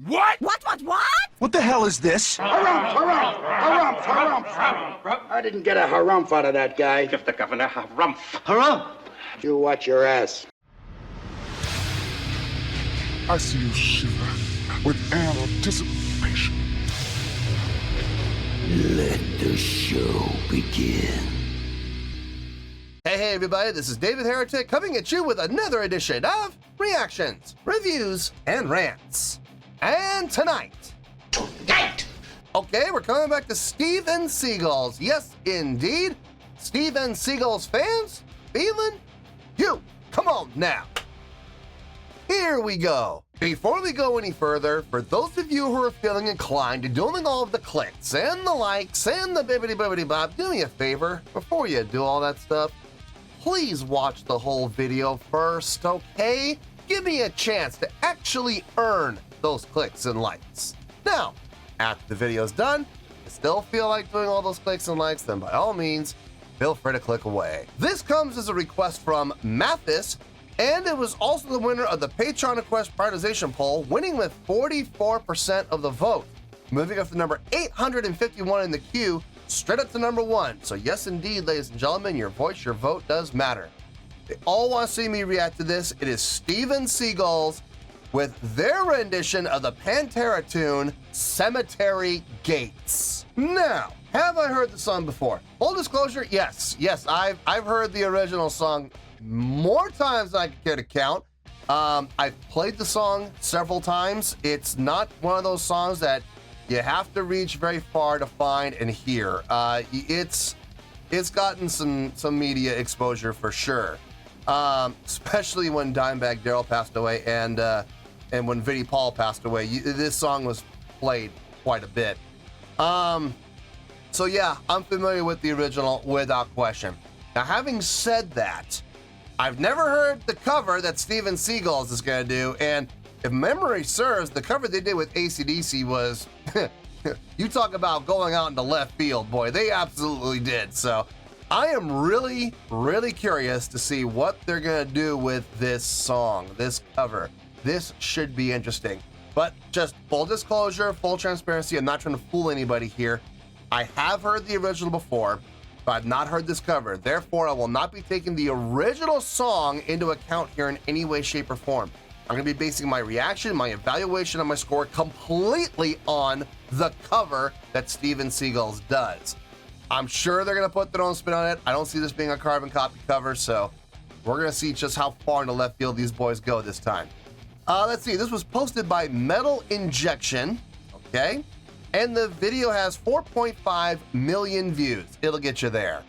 What? What? What the hell is this? Harumph. I didn't get a harumph out of that guy. Give the governor harumph. Harumph! You watch your ass. I see you shiver with anticipation. Let the show begin. Hey everybody, this is David Heretic coming at you with another edition of Reactions, Reviews, and Rants. And tonight, okay, we're coming back to Steven Seagulls. Yes, indeed, Steven Seagulls fans, feeling you. Come on now. Here we go. Before we go any further, for those of you who are feeling inclined to doing all of the clicks and the likes and the bibbity bop, do me a favor, before you do all that stuff, please watch the whole video first, okay? Give me a chance to actually earn those clicks and likes. Now, after the video's done, if you still feel like doing all those clicks and likes, then by all means, feel free to click away. This comes as a request from Mathis, and it was also the winner of the Patreon request prioritization poll, winning with 44% of the vote, moving up to number 851 in the queue, straight up to number 1. So yes, indeed, ladies and gentlemen, your voice, your vote does matter. They all want to see me react to this. It is Steven Seagulls with their rendition of the Pantera tune, Cemetery Gates. Now, have I heard the song before? Full disclosure, yes, I've heard the original song more times than I can care to count. I've played the song several times. It's not one of those songs that you have to reach very far to find and hear. It's gotten some media exposure for sure, especially when Dimebag Darrell passed away and when Vinnie Paul passed away. This song was played quite a bit. So yeah, I'm familiar with the original without question. Now, having said that, I've never heard the cover that Steven Seagulls is going to do, and if memory serves, the cover they did with AC/DC was, you talk about going out into left field, boy, they absolutely did. So I am really, really curious to see what they're going to do with this song, this cover. This should be interesting. But just full disclosure, full transparency, I'm not trying to fool anybody here. I have heard the original before, but I've not heard this cover. Therefore, I will not be taking the original song into account here in any way, shape, or form. I'm going to be basing my reaction, my evaluation of my score completely on the cover that Steven Seagulls does. I'm sure they're going to put their own spin on it. I don't see this being a carbon copy cover, so we're going to see just how far in the left field these boys go this time. Let's see, this was posted by Metal Injection, okay? And the video has 4.5 million views. It'll get you there.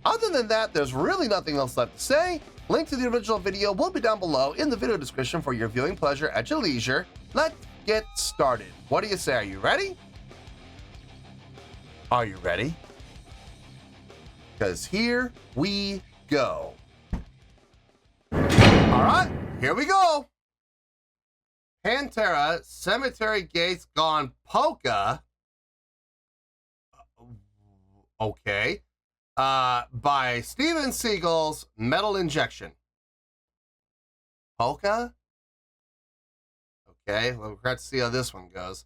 Other than that, there's really nothing else left to say. Link to the original video will be down below in the video description for your viewing pleasure at your leisure. Let's get started. What do you say? Are you ready? Are you ready? Because here we go. All right, here we go. Pantera, Cemetery Gates Gone Polka. Okay. By Steven Seagulls, Metal Injection. Polka? Okay, well, we'll have to see how this one goes.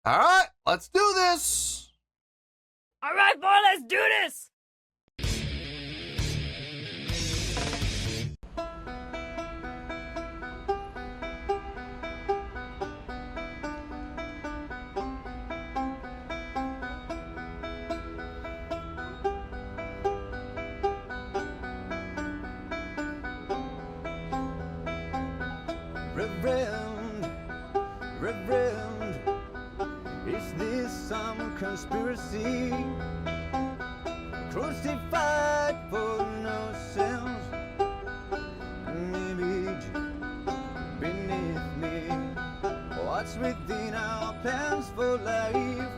All right, let's do this. All right, boy, let's do this. Reverend, is this some conspiracy? Crucified for no sins, an image beneath me. What's within our plans for life?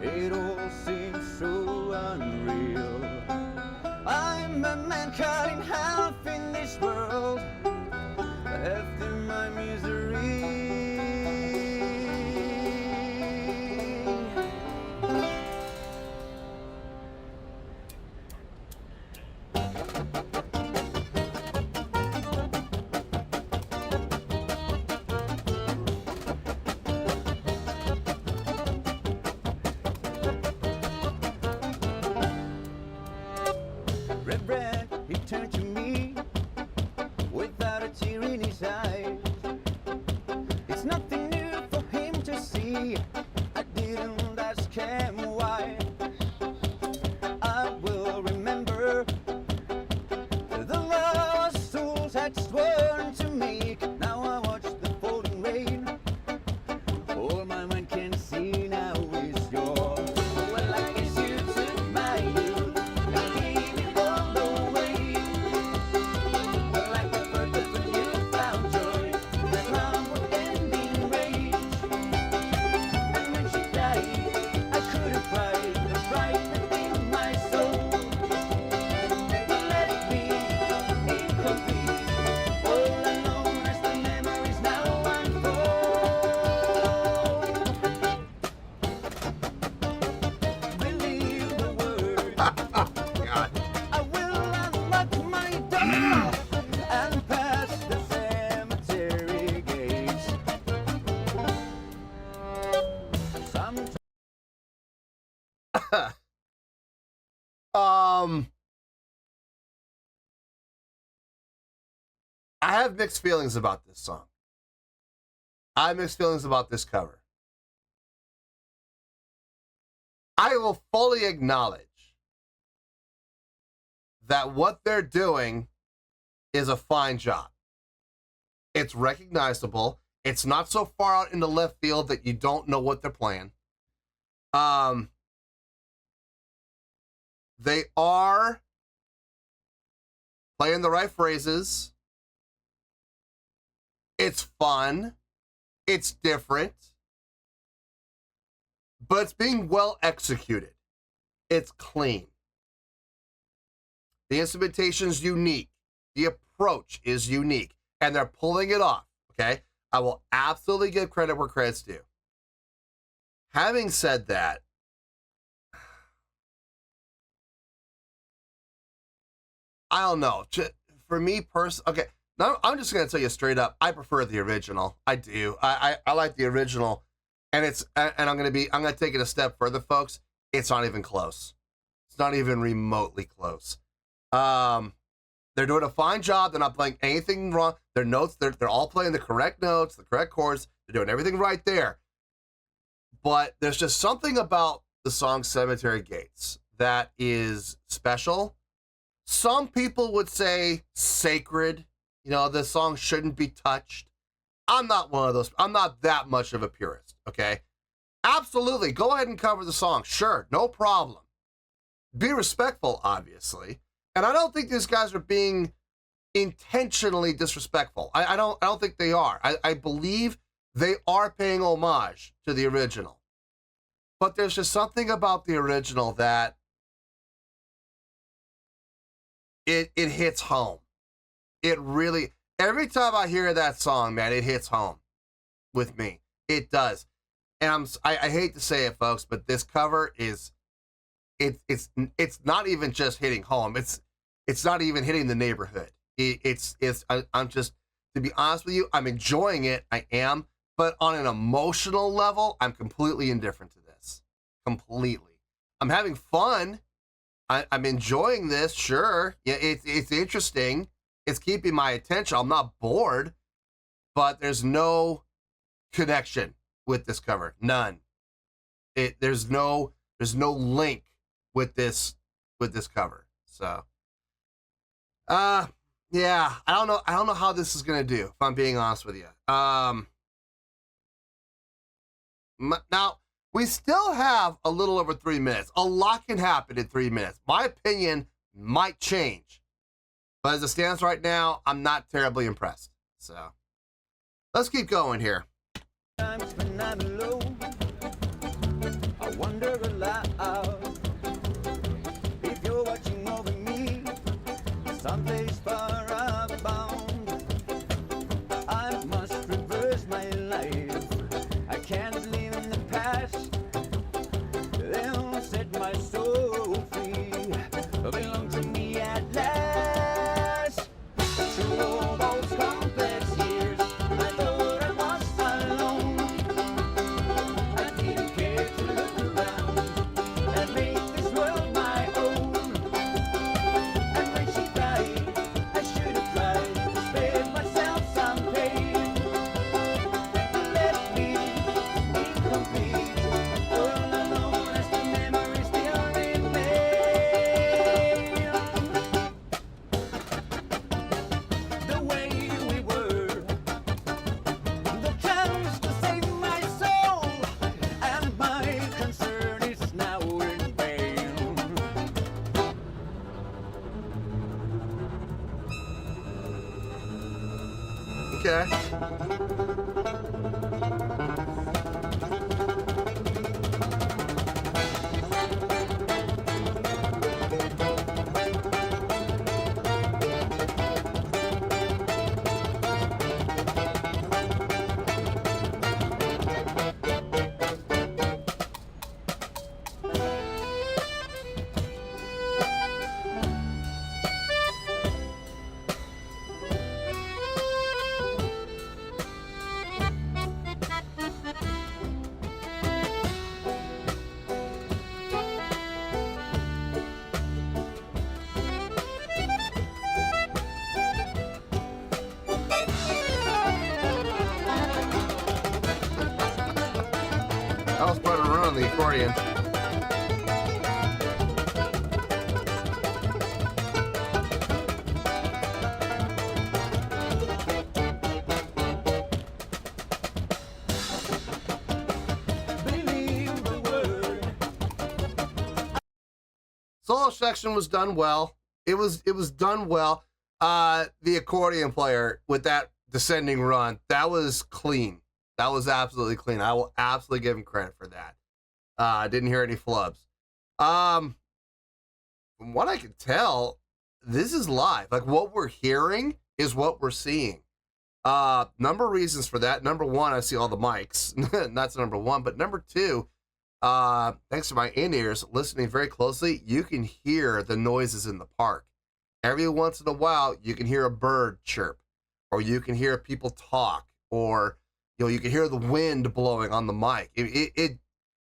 It all seems so unreal. I'm a man cut in half in this world, left in my misery. turned to me without a tear in his eyes. It's nothing new for him to see. I didn't ask him why. I will remember the lost souls had sworn to me. Now I watch the falling rain. All my mind can see now is yours. Well, I guess you took my youth and gave it all away. Well, like the bird that when you found joy, the clown would end in rage. And when she died, I could have cried the brightness in my soul. But let it be incomplete. All I know is the memories now unfold. Believe the word. God. I will unlock my door and pass the cemetery gates. Sometimes I have mixed feelings about this song. I have mixed feelings about this cover. I will fully acknowledge that what they're doing is a fine job. It's recognizable. It's not so far out in the left field that you don't know what they're playing. They are playing the right phrases. It's fun. It's different. But it's being well executed. It's clean. The instrumentation's unique. The approach is unique. And they're pulling it off, okay? I will absolutely give credit where credit's due. Having said that, I don't know. For me personally, okay, now I'm just going to tell you straight up, I prefer the original. I do. I like the original. And I'm going to take it a step further, folks. It's not even close. It's not even remotely close. They're doing a fine job. They're not playing anything wrong. Their notes, they're all playing the correct notes, the correct chords. They're doing everything right there. But there's just something about the song Cemetery Gates that is special. Some people would say sacred. You know, the song shouldn't be touched. I'm not one of those. I'm not that much of a purist, okay? Absolutely. Go ahead and cover the song. Sure, no problem. Be respectful, obviously. And I don't think these guys are being intentionally disrespectful. I don't think they are. I believe they are paying homage to the original. But there's just something about the original that it hits home. It really, every time I hear that song, man, it hits home with me. It does. And I hate to say it, folks, but this cover is, it's not even just hitting home. It's not even hitting the neighborhood. I'm just, to be honest with you, I'm enjoying it. I am. But on an emotional level, I'm completely indifferent to this. Completely. I'm having fun. I'm enjoying this. Sure. Yeah, it's interesting. It's keeping my attention. I'm not bored. But there's no connection with this cover. None. There's no link with this cover. So yeah, I don't know how this is gonna do, if I'm being honest with you. Now we still have a little over 3 minutes. A lot can happen in 3 minutes. My opinion might change, but as it stands right now, I'm not terribly impressed. So let's keep going here. times when I'm alone, I wonder aloud if you're watching over me, someplace far abound. I must reverse my life. I can't live in the past. They'll set my soul free. Belong to me at last. Through all those complex years, I thought I was alone. I didn't care to look around and make this world my own. And when she died, Okay. I was putting a run on the accordion. Believe the word. Solo section was done well. It was done well. The accordion player with that descending run, that was clean. That was absolutely clean. I will absolutely give him credit for that. Didn't hear any flubs. From what I can tell, this is live. Like, what we're hearing is what we're seeing. Number of reasons for that. Number one, I see all the mics. That's number one. But number two, thanks to my in-ears, listening very closely, you can hear the noises in the park. Every once in a while, you can hear a bird chirp, or you can hear people talk, or you can hear the wind blowing on the mic.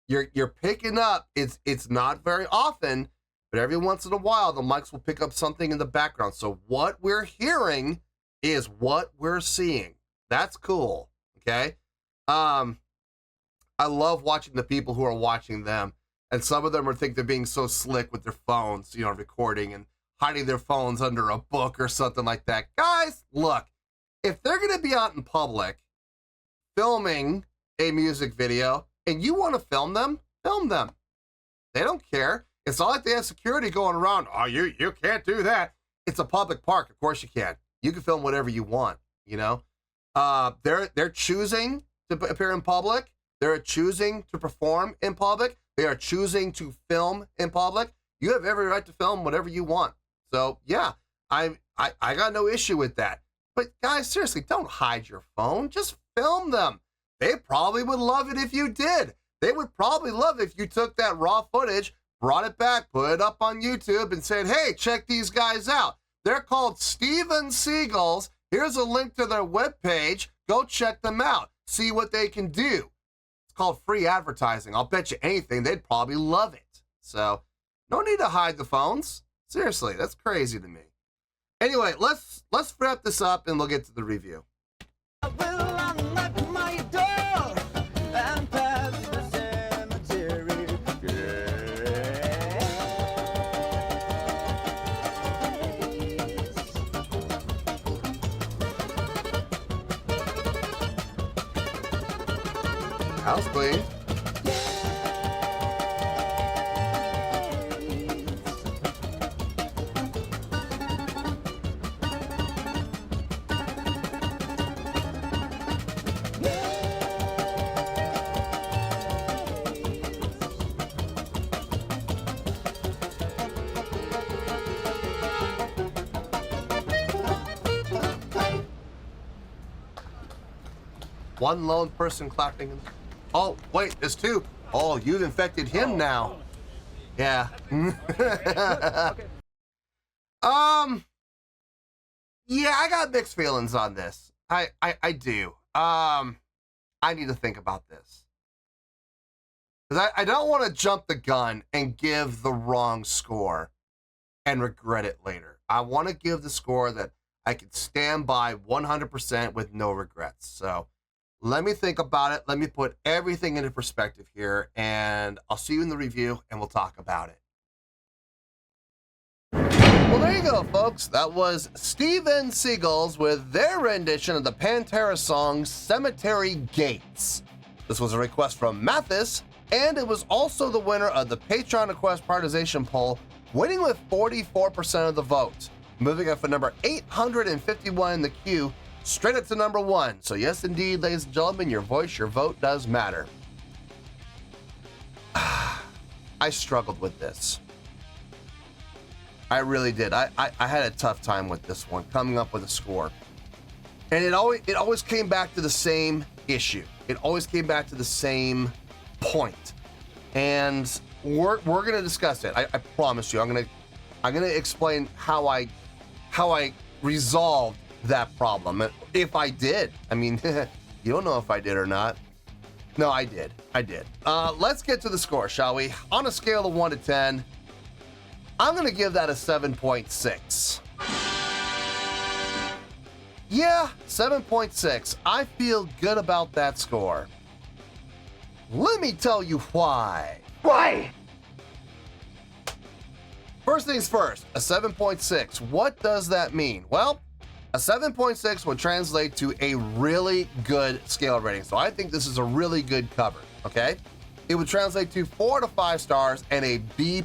You're picking up. It's not very often, but every once in a while, the mics will pick up something in the background. So what we're hearing is what we're seeing. That's cool. Okay. I love watching the people who are watching them, and some of them think they're being so slick with their phones, recording and hiding their phones under a book or something like that. Guys, look, if they're going to be out in public filming a music video and you want to film them, film them. They don't care. It's not like they have security going around. Oh, you can't do that. It's a public park. Of course you can. You can film whatever you want, They're choosing to appear in public. They're choosing to perform in public. They are choosing to film in public. You have every right to film whatever you want. So yeah, I got no issue with that. But guys, seriously, don't hide your phone. Just film them. They probably would love it if you did. They would probably love it if you took that raw footage, brought it back, put it up on YouTube, and said, hey, check these guys out. They're called Steven Seagulls. Here's a link to their webpage. Go check them out. See what they can do. It's called free advertising. I'll bet you anything, they'd probably love it. So no need to hide the phones. Seriously, that's crazy to me. Anyway, let's wrap this up and we'll get to the review. I will unlock my door and pass the cemetery. House clean. One lone person clapping. Oh, wait, there's two. Oh, you've infected him now. Yeah. Yeah, I got mixed feelings on this. I do. I need to think about this. Because I don't want to jump the gun and give the wrong score and regret it later. I want to give the score that I can stand by 100% with no regrets. So let me think about it. Let me put everything into perspective here, and I'll see you in the review, and we'll talk about it. Well, there you go, folks. That was Steven Seagulls with their rendition of the Pantera song Cemetery Gates. This was a request from Mathis, and it was also the winner of the Patreon Request Prioritization Poll, winning with 44% of the vote. Moving up for number 851 in the queue straight up to number 1. So yes, indeed, ladies and gentlemen, your voice, your vote does matter. I struggled with this. I really did. I had a tough time with this one, coming up with a score. And it always came back to the same issue. It always came back to the same point. And we're gonna discuss it. I promise you. I'm gonna explain how I resolved that problem. If I did. I mean, you don't know if I did or not. No, I did. Let's get to the score, shall we? On a scale of 1 to 10, I'm gonna give that a 7.6. Yeah, 7.6. I feel good about that score. Let me tell you why. Why? First things first, a 7.6. What does that mean? Well, a 7.6 would translate to a really good scale rating. So I think this is a really good cover, okay? It would translate to 4 to 5 stars and a B+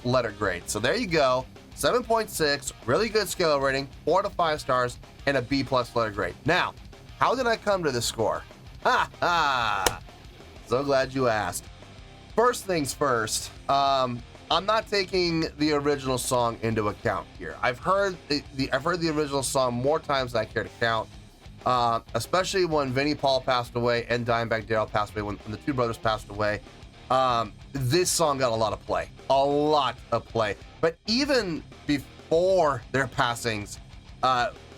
letter grade. So there you go. 7.6, really good scale rating, 4 to 5 stars, and a B+ letter grade. Now, how did I come to this score? Ha ha! So glad you asked. First things first, I'm not taking the original song into account here. I've heard the original song more times than I care to count, especially when Vinnie Paul passed away and Dimebag Darrell passed away, when the two brothers passed away. This song got a lot of play. But even before their passings,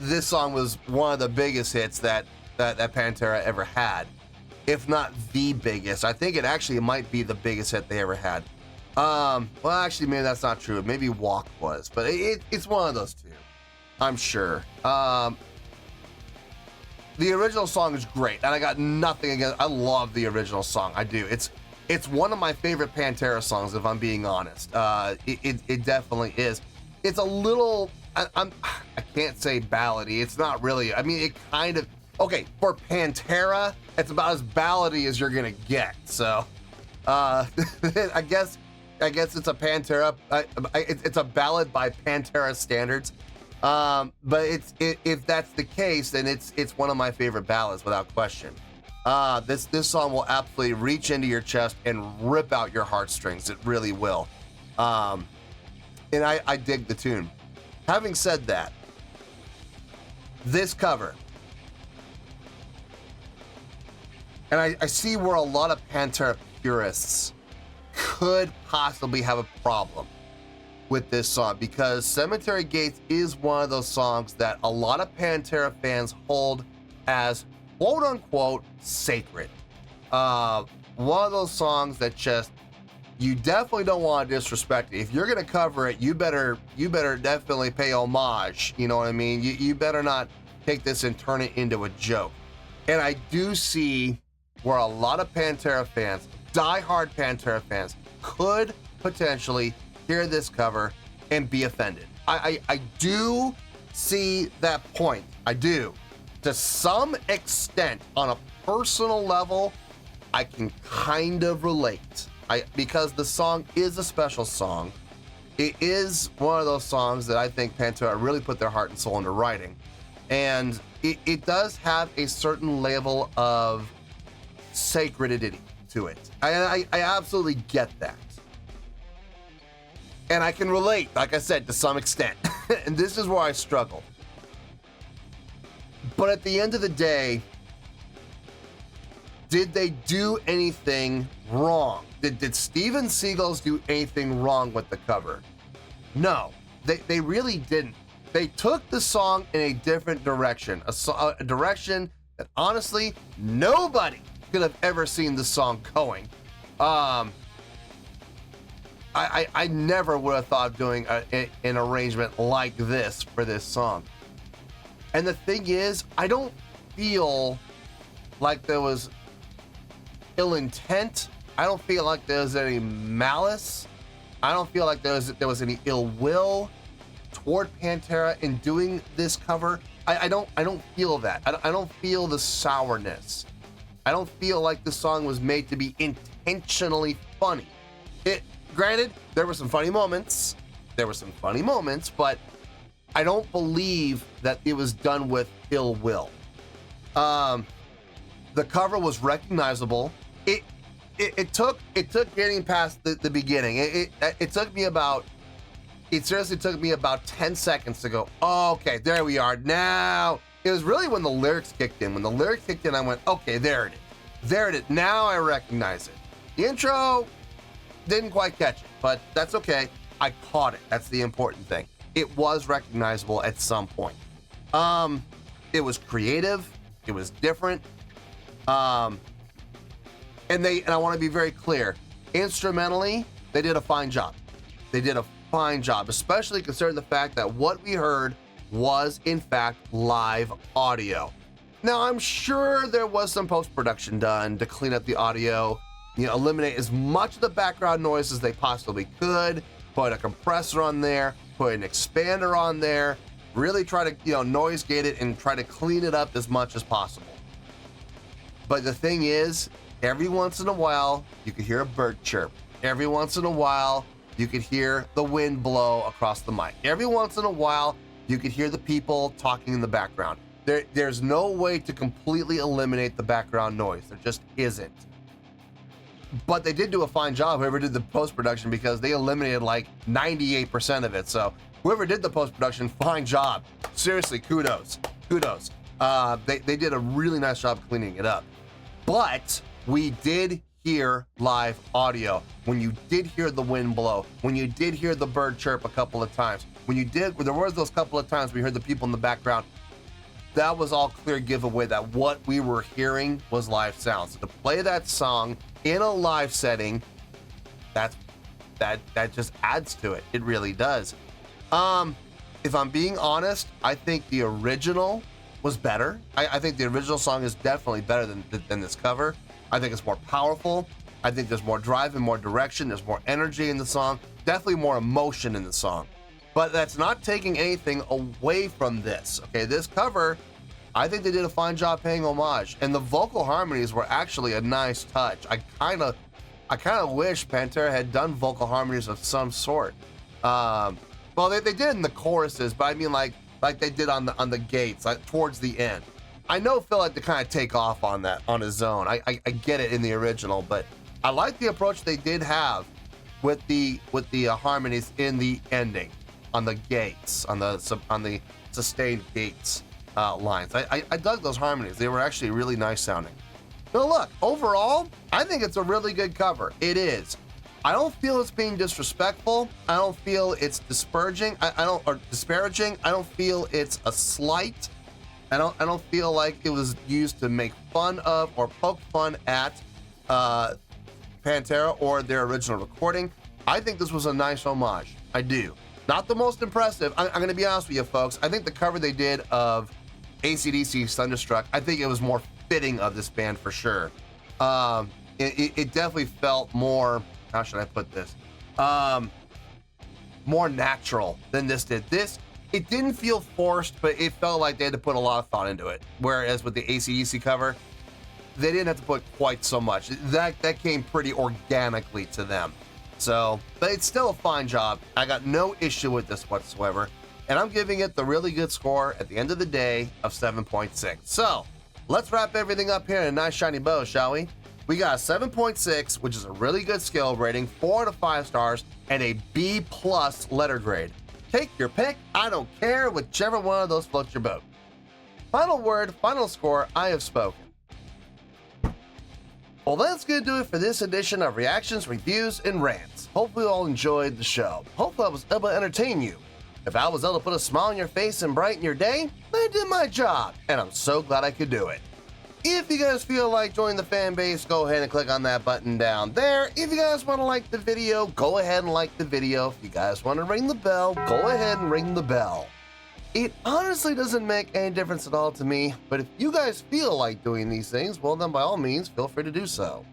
this song was one of the biggest hits that Pantera ever had, if not the biggest. I think it actually might be the biggest hit they ever had. Well, actually, maybe that's not true. Maybe Walk was, but it's one of those two, I'm sure. The original song is great, and I got nothing against. I love the original song. I do. It's one of my favorite Pantera songs, if I'm being honest. It definitely is. It's a little. I can't say ballady. It's not really. I mean, it kind of. Okay, for Pantera, it's about as ballady as you're gonna get. So, I guess it's a Pantera. It's a ballad by Pantera standards. But if that's the case, then it's one of my favorite ballads without question. This song will absolutely reach into your chest and rip out your heartstrings. It really will. And I dig the tune. Having said that, this cover, and I see where a lot of Pantera purists could possibly have a problem with this song, because Cemetery Gates is one of those songs that a lot of Pantera fans hold as quote unquote sacred. One of those songs that just, you definitely don't want to disrespect it. If you're gonna cover it, you better definitely pay homage. You know what I mean? You better not take this and turn it into a joke. And I do see where a lot of Pantera fans, diehard Pantera fans, could potentially hear this cover and be offended. I do see that point. I do. To some extent, on a personal level, I can kind of relate. Because the song is a special song. It is one of those songs that I think Pantera really put their heart and soul into writing. And it does have a certain level of sacredity to it. I absolutely get that. And I can relate, like I said, to some extent. And this is where I struggle. But at the end of the day, did they do anything wrong? Did Steven Seagulls do anything wrong with the cover? No, they really didn't. They took the song in a different direction, a direction that honestly nobody could have ever seen the song going. I never would have thought of doing an arrangement like this for this song. And the thing is, I don't feel like there was ill intent. I don't feel like there was any malice. I don't feel like there was any ill will toward Pantera in doing this cover. I don't feel that. I don't feel the sourness. I don't feel like the song was made to be intentionally funny. Granted, there were some funny moments. But I don't believe that it was done with ill will. The cover was recognizable. It took getting past the beginning. It seriously took me about 10 seconds to go, oh, okay, there we are. Now, it was really when the lyrics kicked in. When the lyrics kicked in, I went, okay, there it is. There it is. Now I recognize it. The intro didn't quite catch it, but that's okay. I caught it. That's the important thing. It was recognizable at some point. It was creative. It was different. And I want to be very clear. Instrumentally, they did a fine job. They did a fine job, especially considering the fact that what we heard was in fact live audio. Now, I'm sure there was some post-production done to clean up the audio, eliminate as much of the background noise as they possibly could, put a compressor on there, put an expander on there, really try to, noise gate it and try to clean it up as much as possible. But the thing is, every once in a while, you could hear a bird chirp. Every once in a while, you could hear the wind blow across the mic. Every once in a while, you could hear the people talking in the background. There's no way to completely eliminate the background noise. There just isn't. But they did do a fine job, whoever did the post-production, because they eliminated like 98% of it. So whoever did the post-production, fine job. Seriously, kudos. They did a really nice job cleaning it up. But we did hear live audio. When you did hear the wind blow, when you did hear the bird chirp a couple of times, there was those couple of times we heard the people in the background, that was all clear giveaway that what we were hearing was live sound. So to play that song in a live setting, that just adds to it. It really does. If I'm being honest, I think the original was better. I think the original song is definitely better than this cover. I think it's more powerful. I think there's more drive and more direction. There's more energy in the song. Definitely more emotion in the song. But that's not taking anything away from this. Okay, this cover, I think they did a fine job paying homage. And the vocal harmonies were actually a nice touch. I kind of wish Pantera had done vocal harmonies of some sort. Well, they did in the choruses, but I mean like they did on the gates, like towards the end. I know Phil had to kind of take off on that on his own. I get it in the original, but I like the approach they did have with the harmonies in the ending on the gates, on the sustained gates lines. I dug those harmonies. They were actually really nice sounding. Now look, overall, I think it's a really good cover. It is. I don't feel it's being disrespectful. I don't feel it's disparaging. Or disparaging. I don't feel it's a slight. I don't feel like it was used to make fun of or poke fun at Pantera or their original recording. I think this was a nice homage. I do. Not the most impressive. I'm going to be honest with you, folks. I think the cover they did of AC/DC Thunderstruck, I think it was more fitting of this band for sure. It definitely felt more, how should I put this? More natural than this did. It didn't feel forced, but it felt like they had to put a lot of thought into it. Whereas with the AC/DC cover, they didn't have to put quite so much. That came pretty organically to them. So, but it's still a fine job. I got no issue with this whatsoever. And I'm giving it the really good score at the end of the day of 7.6. So, let's wrap everything up here in a nice shiny bow, shall we? We got a 7.6, which is a really good skill rating, 4 out of 5 stars, and a B+ letter grade. Take your pick, I don't care, whichever one of those floats your boat. Final word, final score, I have spoken. Well, that's going to do it for this edition of Reactions, Reviews, and Rants. Hopefully you all enjoyed the show. Hopefully I was able to entertain you. If I was able to put a smile on your face and brighten your day, I did my job, and I'm so glad I could do it. If you guys feel like joining the fan base, go ahead and click on that button down there. If you guys want to like the video, go ahead and like the video. If you guys want to ring the bell, go ahead and ring the bell. It honestly doesn't make any difference at all to me, but if you guys feel like doing these things, well then by all means, feel free to do so.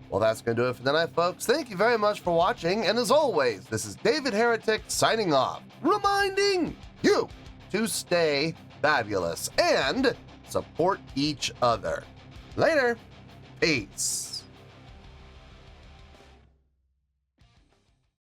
Well, that's going to do it for tonight, folks. Thank you very much for watching, and as always, this is David Heretic signing off, reminding you to stay fabulous and support each other. Later. Peace.